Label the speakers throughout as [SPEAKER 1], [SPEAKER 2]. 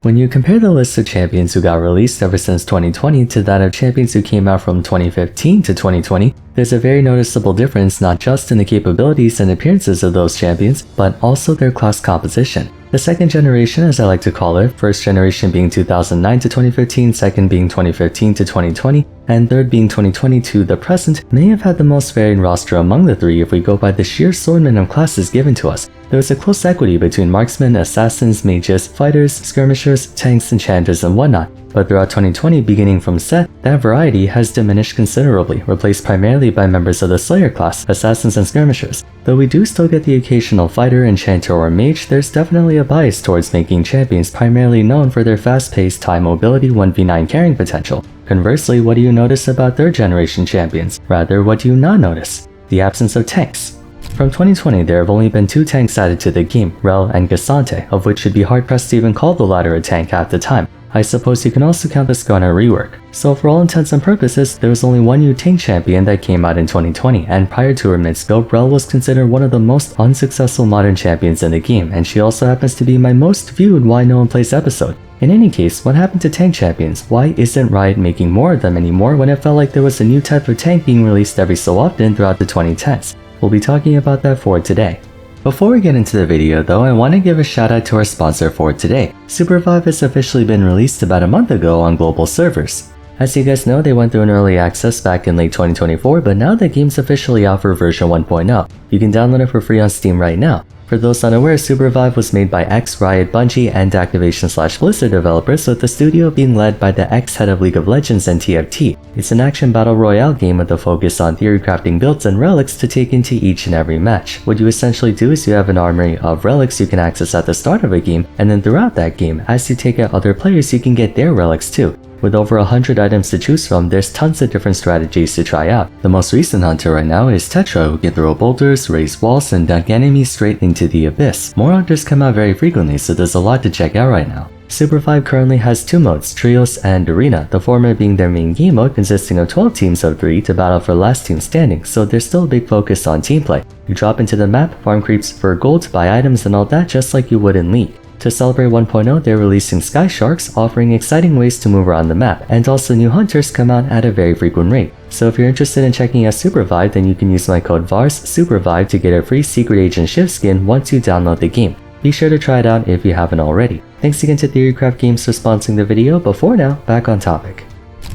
[SPEAKER 1] When you compare the list of champions who got released ever since 2020 to that of champions who came out from 2015 to 2020, there's a very noticeable difference not just in the capabilities and appearances of those champions, but also their class composition. The second generation, as I like to call it, first generation being 2009 to 2015, second being 2015 to 2020, and third being 2020 to the present, may have had the most varied roster among the three if we go by the sheer assortment of classes given to us. There was a close equity between marksmen, assassins, mages, fighters, skirmishers, tanks, enchanters, and whatnot, but throughout 2020, beginning from set, that variety has diminished considerably, replaced primarily by members of the Slayer class, assassins and skirmishers. Though we do still get the occasional fighter, enchanter, or mage, there's definitely a bias towards making champions primarily known for their fast-paced, high mobility 1v9 carrying potential. Conversely, what do you notice about third generation champions? Rather, what do you not notice? The absence of tanks. From 2020, there have only been 2 tanks added to the game, Rel and Gasante, of which should be hard-pressed to even call the latter a tank at the time. I suppose you can also count the Skarner rework. So for all intents and purposes, there was only one new tank champion that came out in 2020, and prior to her mid-scope, Rel was considered one of the most unsuccessful modern champions in the game, and she also happens to be my most viewed Why No One Plays episode. In any case, what happened to tank champions? Why isn't Riot making more of them anymore when it felt like there was a new type of tank being released every so often throughout the 2010s? We'll be talking about that for today. Before we get into the video though, I want to give a shout out to our sponsor for today. Supervive has officially been released about a month ago on global servers. As you guys know, they went through an early access back in late 2024, but now the game's officially out for version 1.0. You can download it for free on Steam right now. For those unaware, Supervive was made by ex-Riot, Bungie, and Activision/Blizzard developers, with the studio being led by the ex-head of League of Legends and TFT. It's an action battle royale game with a focus on theory crafting builds and relics to take into each and every match. What you essentially do is you have an armory of relics you can access at the start of a game, and then throughout that game, as you take out other players, you can get their relics too. With over 100 items to choose from, there's tons of different strategies to try out. The most recent hunter right now is Tetra, who can throw boulders, raise walls, and dunk enemies straight into the abyss. More hunters come out very frequently, so there's a lot to check out right now. Supervive currently has 2 modes, Trios and Arena, the former being their main game mode consisting of 12 teams of 3 to battle for last team standing, so there's still a big focus on team play. You drop into the map, farm creeps for gold, buy items and all that just like you would in League. To celebrate 1.0, they're releasing Sky Sharks, offering exciting ways to move around the map, and also new hunters come out at a very frequent rate. So if you're interested in checking out Supervive, then you can use my code Vars Supervive to get a free Secret Agent Shift skin once you download the game. Be sure to try it out if you haven't already. Thanks again to Theorycraft Games for sponsoring the video, but for now, back on topic.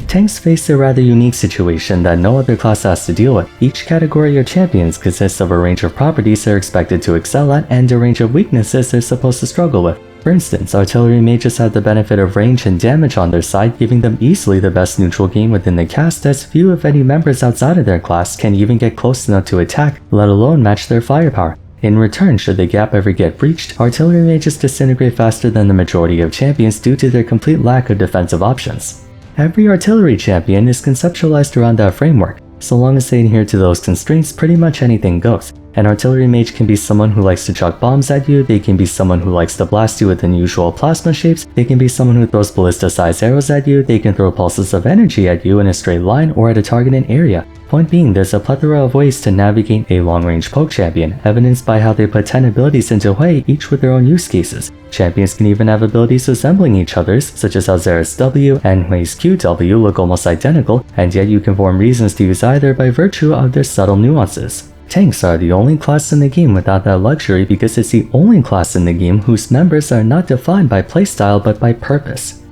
[SPEAKER 1] Tanks face a rather unique situation that no other class has to deal with. Each category of champions consists of a range of properties they're expected to excel at and a range of weaknesses they're supposed to struggle with. For instance, artillery mages have the benefit of range and damage on their side, giving them easily the best neutral game within the cast, as few if any members outside of their class can even get close enough to attack, let alone match their firepower. In return, should the gap ever get breached, artillery mages disintegrate faster than the majority of champions due to their complete lack of defensive options. Every artillery champion is conceptualized around that framework. So long as they adhere to those constraints, pretty much anything goes. An artillery mage can be someone who likes to chuck bombs at you, they can be someone who likes to blast you with unusual plasma shapes, they can be someone who throws ballista-sized arrows at you, they can throw pulses of energy at you in a straight line or at a targeted area. Point being, there's a plethora of ways to navigate a long-range poke champion, evidenced by how they put 10 abilities into play, each with their own use cases. Champions can even have abilities resembling each other's, such as how Zera's W and Hui's QW look almost identical, and yet you can form reasons to use either by virtue of their subtle nuances. Tanks are the only class in the game without that luxury because it's the only class in the game whose members are not defined by playstyle but by purpose.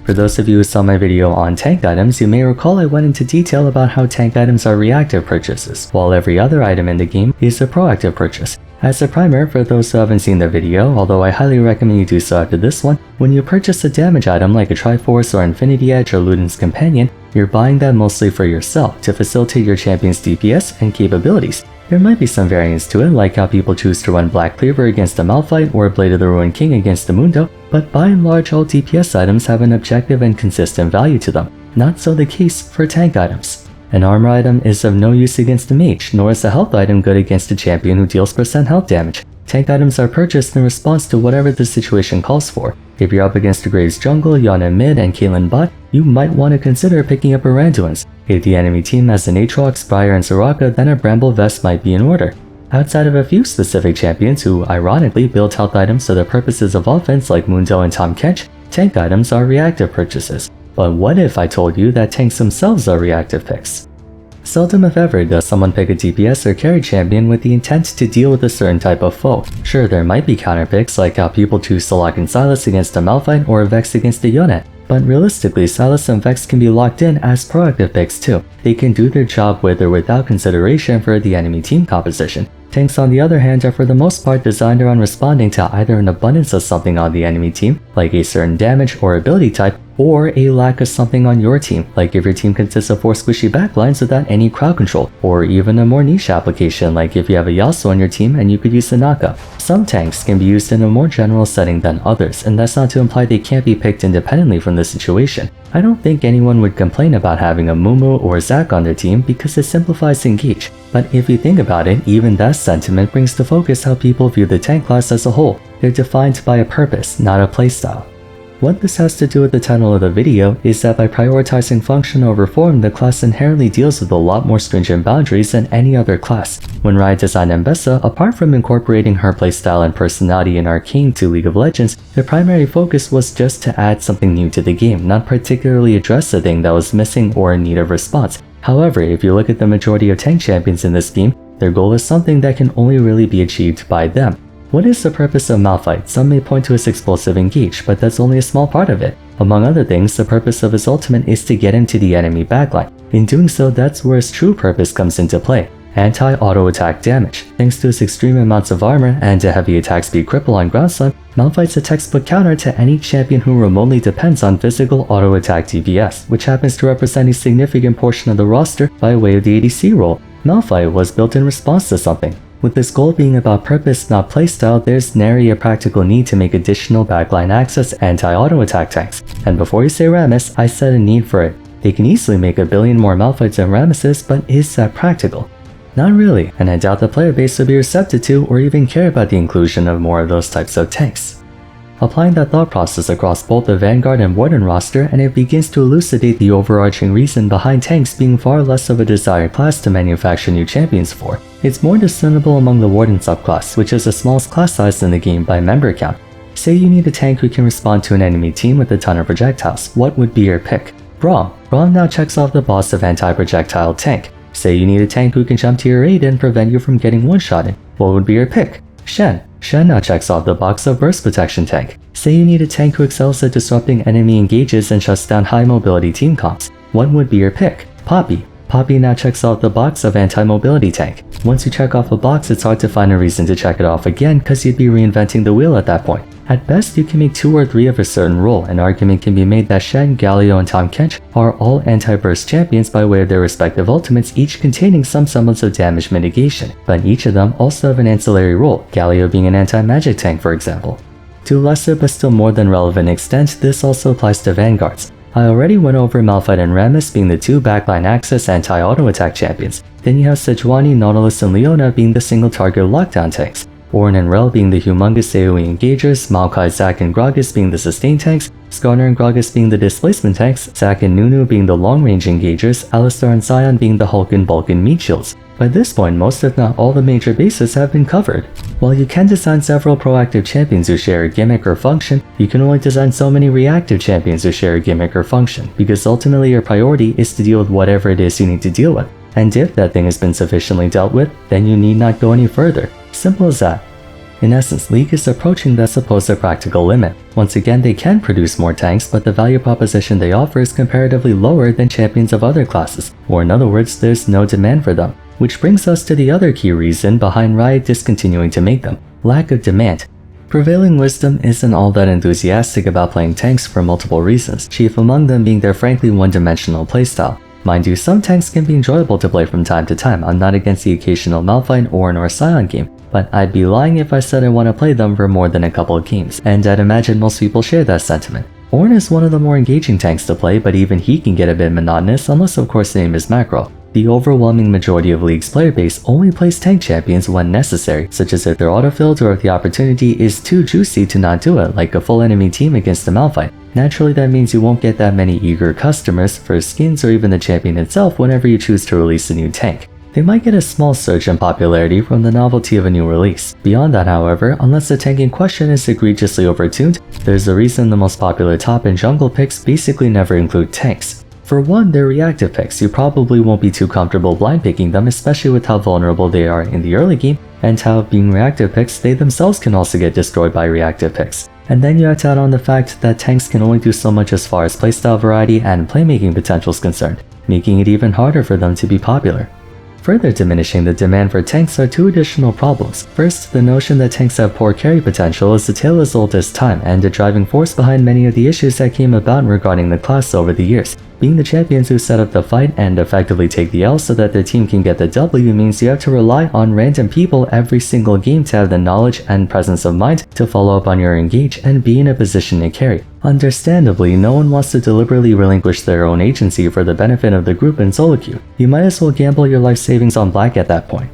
[SPEAKER 1] For those of you who saw my video on tank items, you may recall I went into detail about how tank items are reactive purchases, while every other item in the game is a proactive purchase. As a primer, for those who haven't seen the video, although I highly recommend you do so after this one, when you purchase a damage item like a Triforce or Infinity Edge or Luden's Companion, you're buying that mostly for yourself to facilitate your champion's DPS and capabilities. There might be some variance to it, like how people choose to run Black Cleaver against the Malphite or Blade of the Ruined King against the Mundo, but by and large all DPS items have an objective and consistent value to them. Not so the case for tank items. An armor item is of no use against a mage, nor is a health item good against a champion who deals % health damage. Tank items are purchased in response to whatever the situation calls for. If you're up against a Graves jungle, Yana mid, and Caitlyn bot, you might want to consider picking up Randuin's. If the enemy team has an Aatrox, Briar, and Soraka, then a Bramble Vest might be in order. Outside of a few specific champions who, ironically, build health items for the purposes of offense like Mundo and Tahm Kench, Tank items are reactive purchases. But what if I told you that tanks themselves are reactive picks? Seldom if ever does someone pick a DPS or carry champion with the intent to deal with a certain type of foe. Sure, there might be counter picks like how people choose Salak and Sylas against a Malphite or a Vex against a Yone, but realistically Sylas and Vex can be locked in as proactive picks too. They can do their job with or without consideration for the enemy team composition. Tanks on the other hand are for the most part designed around responding to either an abundance of something on the enemy team, like a certain damage or ability type, or a lack of something on your team, like if your team consists of 4 squishy backlines without any crowd control, or even a more niche application like if you have a Yasuo on your team and you could use the knockup. Some tanks can be used in a more general setting than others, and that's not to imply they can't be picked independently from the situation. I don't think anyone would complain about having a Mumu or Zac on their team because it simplifies the engage, but if you think about it, even that sentiment brings to focus how people view the tank class as a whole. They're defined by a purpose, not a playstyle. What this has to do with the title of the video is that by prioritizing function over form, the class inherently deals with a lot more stringent boundaries than any other class. When Riot designed Mbessa, apart from incorporating her playstyle and personality in Arcane to League of Legends, their primary focus was just to add something new to the game, not particularly address the thing that was missing or in need of response. However, if you look at the majority of tank champions in this game, their goal is something that can only really be achieved by them. What is the purpose of Malphite? Some may point to his explosive engage, but that's only a small part of it. Among other things, the purpose of his ultimate is to get into the enemy backline. In doing so, that's where his true purpose comes into play. Anti-auto attack damage. Thanks to his extreme amounts of armor and a heavy attack speed cripple on ground slime, Malphite's a textbook counter to any champion who remotely depends on physical auto attack DPS, which happens to represent a significant portion of the roster by way of the ADC role. Malphite was built in response to something. With this goal being about purpose, not playstyle, there's nary a practical need to make additional backline access anti-auto attack tanks. And before you say Rammus, I said a need for it. They can easily make a billion more Malphites than Rammuses, but is that practical? Not really, and I doubt the player base would be receptive to or even care about the inclusion of more of those types of tanks. Applying that thought process across both the Vanguard and Warden roster, and it begins to elucidate the overarching reason behind tanks being far less of a desired class to manufacture new champions for. It's more discernible among the Warden subclass, which is the smallest class size in the game by member count. Say you need a tank who can respond to an enemy team with a ton of projectiles, what would be your pick? Braum. Braum now checks off the box of anti-projectile tank. Say you need a tank who can jump to your aid and prevent you from getting one-shotted, what would be your pick? Shen. Shen now checks off the box of burst protection tank. Say you need a tank who excels at disrupting enemy engages and shuts down high mobility team comps. What would be your pick? Poppy. Poppy now checks off the box of anti-mobility tank. Once you check off a box, it's hard to find a reason to check it off again because you'd be reinventing the wheel at that point. At best, you can make 2 or 3 of a certain role. An argument can be made that Shen, Galio, and Tahm Kench are all anti-burst champions by way of their respective ultimates, each containing some semblance of damage mitigation, but each of them also have an ancillary role, Galio being an anti-magic tank for example. To a lesser but still more than relevant extent, this also applies to Vanguards. I already went over Malphite and Rammus being the 2 backline access anti-auto attack champions. Then you have Sejuani, Nautilus, and Leona being the single target lockdown tanks. Ornn and Rel being the humongous AoE engagers, Maokai, Zac, and Gragas being the sustain tanks, Skarner and Gragas being the displacement tanks, Zac and Nunu being the long-range engagers, Alistar and Sion being the Hulk and Bulk and meat shields. By this point, most if not all the major bases have been covered. While you can design several proactive champions who share a gimmick or function, you can only design so many reactive champions who share a gimmick or function, because ultimately your priority is to deal with whatever it is you need to deal with. And if that thing has been sufficiently dealt with, then you need not go any further. Simple as that. In essence, League is approaching that supposed practical limit. Once again, they can produce more tanks, but the value proposition they offer is comparatively lower than champions of other classes, or in other words, there's no demand for them. Which brings us to the other key reason behind Riot discontinuing to make them: lack of demand. Prevailing wisdom isn't all that enthusiastic about playing tanks for multiple reasons, chief among them being their frankly one-dimensional playstyle. Mind you, some tanks can be enjoyable to play from time to time. I'm not against the occasional Malphite, Ornn, or Sion game, but I'd be lying if I said I want to play them for more than a couple of games, and I'd imagine most people share that sentiment. Ornn is one of the more engaging tanks to play, but even he can get a bit monotonous unless of course the name is Macro. The overwhelming majority of League's player base only plays tank champions when necessary, such as if they're autofilled or if the opportunity is too juicy to not do it, like a full enemy team against a Malphite. Naturally, that means you won't get that many eager customers for skins or even the champion itself whenever you choose to release a new tank. They might get a small surge in popularity from the novelty of a new release. Beyond that, however, unless the tank in question is egregiously overtuned, there's a reason the most popular top and jungle picks basically never include tanks. For one, they're reactive picks. You probably won't be too comfortable blind picking them, especially with how vulnerable they are in the early game, and how being reactive picks, they themselves can also get destroyed by reactive picks. And then you have to add on the fact that tanks can only do so much as far as playstyle variety and playmaking potential is concerned, making it even harder for them to be popular. Further diminishing the demand for tanks are two additional problems. First, the notion that tanks have poor carry potential is a tale as old as time and a driving force behind many of the issues that came about regarding the class over the years. Being the champions who set up the fight and effectively take the L so that their team can get the W means you have to rely on random people every single game to have the knowledge and presence of mind to follow up on your engage and be in a position to carry. Understandably, no one wants to deliberately relinquish their own agency for the benefit of the group in solo queue. You might as well gamble your life savings on black at that point.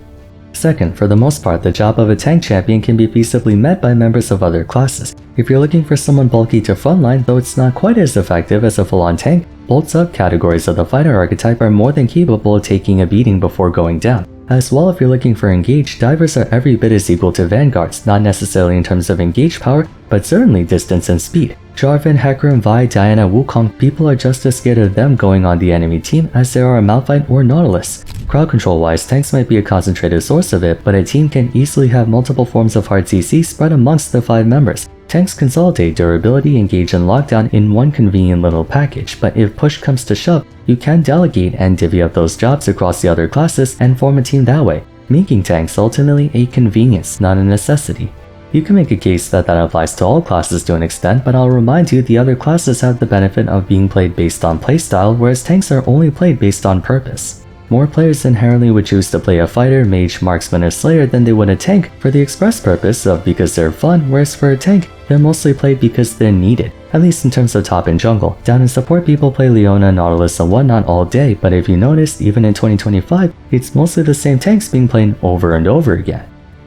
[SPEAKER 1] Second, for the most part, the job of a tank champion can be feasibly met by members of other classes. If you're looking for someone bulky to frontline, though it's not quite as effective as a full-on tank, both subcategories of the fighter archetype are more than capable of taking a beating before going down. As well, if you're looking for engage, divers are every bit as equal to vanguards, not necessarily in terms of engage power, but certainly distance and speed. Jarvan, Hecarim, Vi, Diana, Wukong, people are just as scared of them going on the enemy team as there are Malphite or Nautilus. Crowd control wise, tanks might be a concentrated source of it, but a team can easily have multiple forms of hard CC spread amongst the 5 members. Tanks consolidate durability, engage, and lockdown in one convenient little package, but if push comes to shove, you can delegate and divvy up those jobs across the other classes and form a team that way, making tanks ultimately a convenience, not a necessity. You can make a case that applies to all classes to an extent, but I'll remind you the other classes have the benefit of being played based on playstyle, whereas tanks are only played based on purpose. More players inherently would choose to play a fighter, mage, marksman, or slayer than they would a tank for the express purpose of because they're fun, whereas for a tank, they're mostly played because they're needed, at least in terms of top and jungle. Down in support, people play Leona, Nautilus, and whatnot all day, but if you noticed, even in 2025, it's mostly the same tanks being played over and over again.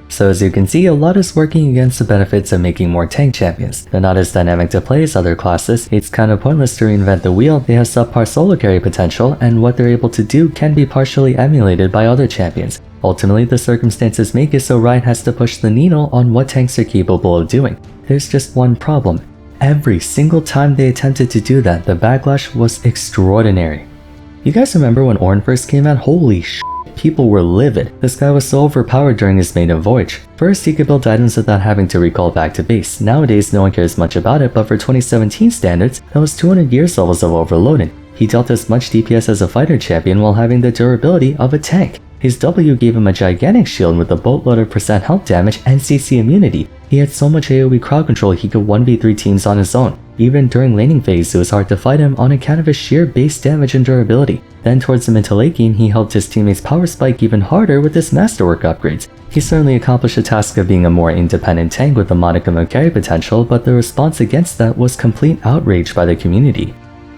[SPEAKER 1] So as you can see, a lot is working against the benefits of making more tank champions. They're not as dynamic to play as other classes, it's kind of pointless to reinvent the wheel, they have subpar solo carry potential, and what they're able to do can be partially emulated by other champions. Ultimately, the circumstances make it so Riot has to push the needle on what tanks are capable of doing. There's just one problem. Every single time they attempted to do that, the backlash was extraordinary. You guys remember when Ornn first came out? Holy sh**. People were livid. This guy was so overpowered during his maiden voyage. First, he could build items without having to recall back to base. Nowadays, no one cares much about it, but for 2017 standards, that was 200 years levels of overloading. He dealt as much DPS as a fighter champion while having the durability of a tank. His W gave him a gigantic shield with a boatload of % health damage and CC immunity. He had so much AoE crowd control he could 1v3 teams on his own. Even during laning phase, it was hard to fight him on account of his sheer base damage and durability. Then towards the mid to late game, he helped his teammates power spike even harder with his masterwork upgrades. He certainly accomplished the task of being a more independent tank with a modicum of carry potential, but the response against that was complete outrage by the community.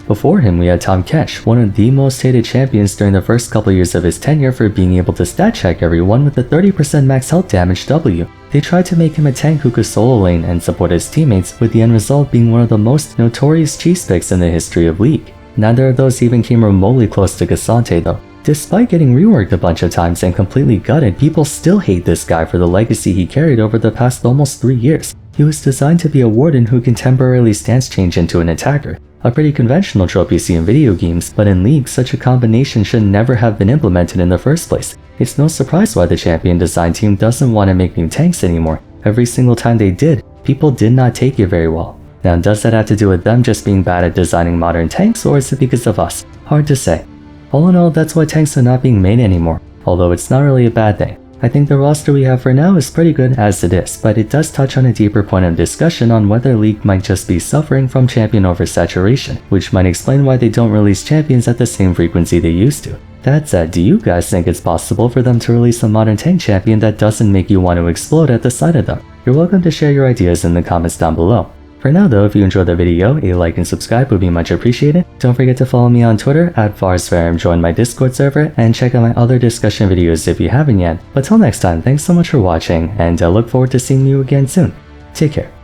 [SPEAKER 1] Before him, we had Tahm Kench, one of the most hated champions during the first couple years of his tenure for being able to stat check everyone with a 30% max health damage W. They tried to make him a tank who could solo lane and support his teammates, with the end result being one of the most notorious cheese picks in the history of League. Neither of those even came remotely close to Cassante though. Despite getting reworked a bunch of times and completely gutted, people still hate this guy for the legacy he carried over the past almost 3 years. He was designed to be a warden who can temporarily stance change into an attacker. A pretty conventional trope you see in video games, but in League, such a combination should never have been implemented in the first place. It's no surprise why the champion design team doesn't want to make new tanks anymore. Every single time they did, people did not take it very well. Now, does that have to do with them just being bad at designing modern tanks, or is it because of us? Hard to say. All in all, that's why tanks are not being made anymore, although it's not really a bad thing. I think the roster we have for now is pretty good as it is, but it does touch on a deeper point of discussion on whether League might just be suffering from champion oversaturation, which might explain why they don't release champions at the same frequency they used to. That said, do you guys think it's possible for them to release a modern tank champion that doesn't make you want to explode at the sight of them? You're welcome to share your ideas in the comments down below. For now though, if you enjoyed the video, a like and subscribe would be much appreciated. Don't forget to follow me on Twitter @Vars, join my Discord server, and check out my other discussion videos if you haven't yet. But till next time, thanks so much for watching, and I look forward to seeing you again soon. Take care.